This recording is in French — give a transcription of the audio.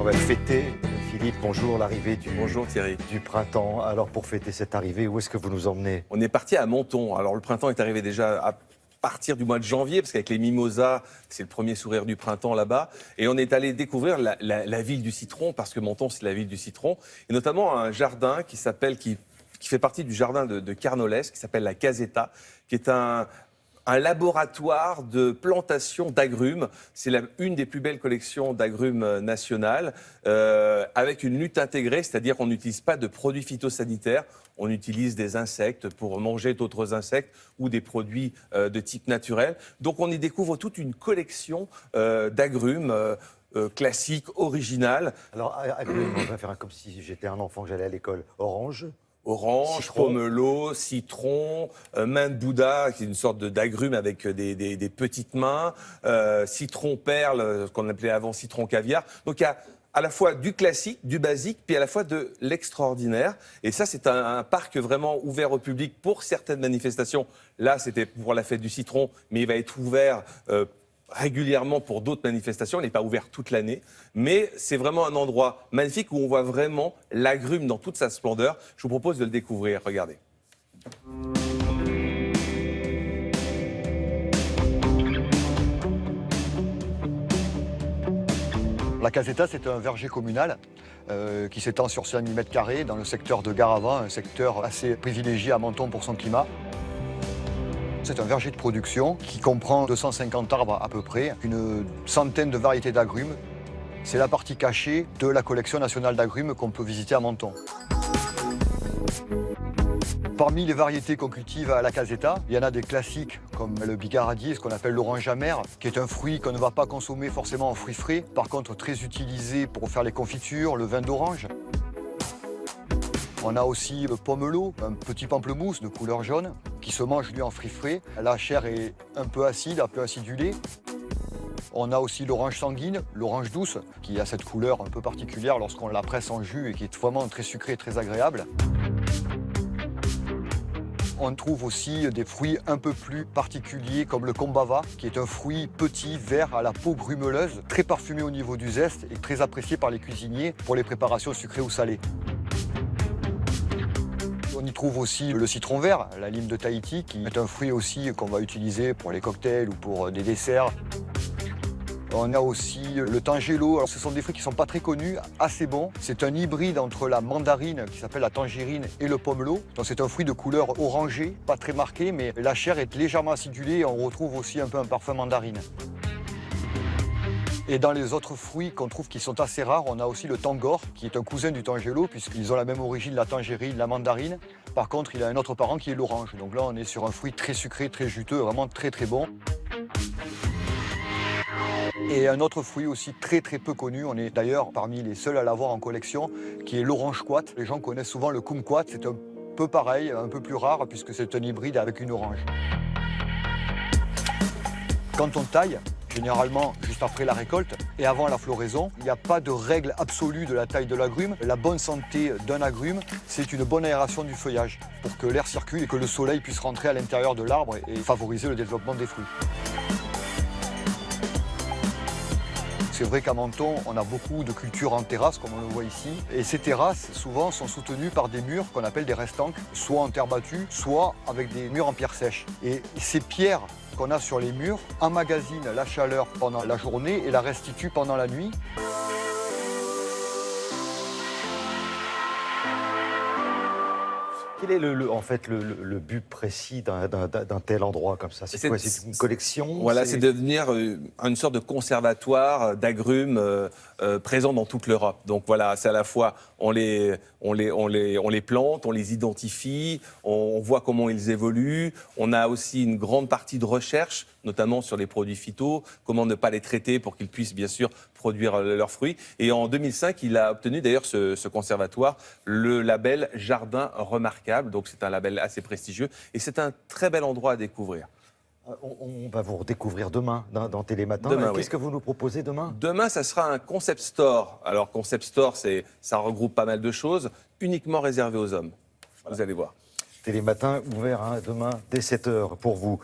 va le fêter. Philippe, bonjour, l'arrivée Bonjour Thierry. du printemps. Alors pour fêter cette arrivée, où est-ce que vous nous emmenez? On est parti à Menton. Alors le printemps est arrivé déjà à partir du mois de janvier, parce qu'avec les mimosas, c'est le premier sourire du printemps là-bas. Et on est allé découvrir la ville du citron, parce que Menton, c'est la ville du citron. Et notamment un jardin qui fait partie du jardin de Carnolès, qui s'appelle la Caseta, qui est un laboratoire de plantation d'agrumes. C'est une des plus belles collections d'agrumes nationales, avec une lutte intégrée, c'est-à-dire qu'on n'utilise pas de produits phytosanitaires, on utilise des insectes pour manger d'autres insectes ou des produits de type naturel. Donc on y découvre toute une collection d'agrumes classiques, originales. Alors, agrumes, on va faire comme si j'étais un enfant, que j'allais à l'école. Orange, Orange, citron. pomelo, citron, main de Bouddha, qui est une sorte d'agrumes avec des petites mains, citron perle, ce qu'on appelait avant citron caviar. Donc il y a à la fois du classique, du basique, puis à la fois de l'extraordinaire. Et ça, c'est un parc vraiment ouvert au public pour certaines manifestations. Là, c'était pour la fête du citron, mais il va être ouvert régulièrement pour d'autres manifestations. Il n'est pas ouvert toute l'année, mais c'est vraiment un endroit magnifique où on voit vraiment l'agrume dans toute sa splendeur. Je vous propose de le découvrir. Regardez. La Caseta, c'est un verger communal qui s'étend sur 5000 m² dans le secteur de Garavant, un secteur assez privilégié à Menton pour son climat. C'est un verger de production qui comprend 250 arbres à peu près, une centaine de variétés d'agrumes. C'est la partie cachée de la collection nationale d'agrumes qu'on peut visiter à Menton. Parmi les variétés qu'on cultive à la Caseta, il y en a des classiques comme le bigaradier, ce qu'on appelle l'orange amère, qui est un fruit qu'on ne va pas consommer forcément en fruits frais, par contre très utilisé pour faire les confitures, le vin d'orange. On a aussi le pomelo, un petit pamplemousse de couleur jaune, qui se mange lui en fruits frais. La chair est un peu acide, un peu acidulée. On a aussi l'orange sanguine, l'orange douce, qui a cette couleur un peu particulière lorsqu'on la presse en jus et qui est vraiment très sucrée et très agréable. On trouve aussi des fruits un peu plus particuliers comme le kombava, qui est un fruit petit, vert, à la peau grumeleuse, très parfumé au niveau du zeste et très apprécié par les cuisiniers pour les préparations sucrées ou salées. On y trouve aussi le citron vert, la lime de Tahiti, qui est un fruit aussi qu'on va utiliser pour les cocktails ou pour des desserts. On a aussi le tangelo. Alors, ce sont des fruits qui ne sont pas très connus, assez bons. C'est un hybride entre la mandarine, qui s'appelle la tangerine, et le pomelo. Donc c'est un fruit de couleur orangée, pas très marqué, mais la chair est légèrement acidulée et on retrouve aussi un peu un parfum mandarine. Et dans les autres fruits qu'on trouve qui sont assez rares, on a aussi le tangor, qui est un cousin du tangelo, puisqu'ils ont la même origine, la tangerine, la mandarine. Par contre, il a un autre parent qui est l'orange. Donc là, on est sur un fruit très sucré, très juteux, vraiment très très bon. Et un autre fruit aussi très très peu connu, on est d'ailleurs parmi les seuls à l'avoir en collection, qui est l'orange quat. Les gens connaissent souvent le kumquat, c'est un peu pareil, un peu plus rare, puisque c'est un hybride avec une orange. Quand on taille, généralement juste après la récolte et avant la floraison, il n'y a pas de règle absolue de la taille de l'agrume. La bonne santé d'un agrume, c'est une bonne aération du feuillage pour que l'air circule et que le soleil puisse rentrer à l'intérieur de l'arbre et favoriser le développement des fruits. C'est vrai qu'à Menton, on a beaucoup de cultures en terrasse, comme on le voit ici. Et ces terrasses, souvent, sont soutenues par des murs qu'on appelle des restanques, soit en terre battue, soit avec des murs en pierre sèche. Et ces pierres qu'on a sur les murs emmagasinent la chaleur pendant la journée et la restituent pendant la nuit. Quel est en fait le but précis d'un tel endroit comme ça? C'est quoi? C'est une collection? Voilà, c'est devenir une sorte de conservatoire d'agrumes présents dans toute l'Europe. Donc voilà, c'est à la fois on les plante, on les identifie, on voit comment ils évoluent. On a aussi une grande partie de recherche, notamment sur les produits phyto, comment ne pas les traiter pour qu'ils puissent bien sûr produire leurs fruits. Et en 2005, il a obtenu d'ailleurs ce conservatoire le label Jardin Remarquable. Donc c'est un label assez prestigieux et c'est un très bel endroit à découvrir. On va vous redécouvrir demain dans Télématin. Demain, Qu'est-ce que vous nous proposez demain? Demain, ça sera un concept store. Alors, concept store, ça regroupe pas mal de choses, uniquement réservé aux hommes. Vous allez voir. Télématin ouvert demain dès 7 h pour vous.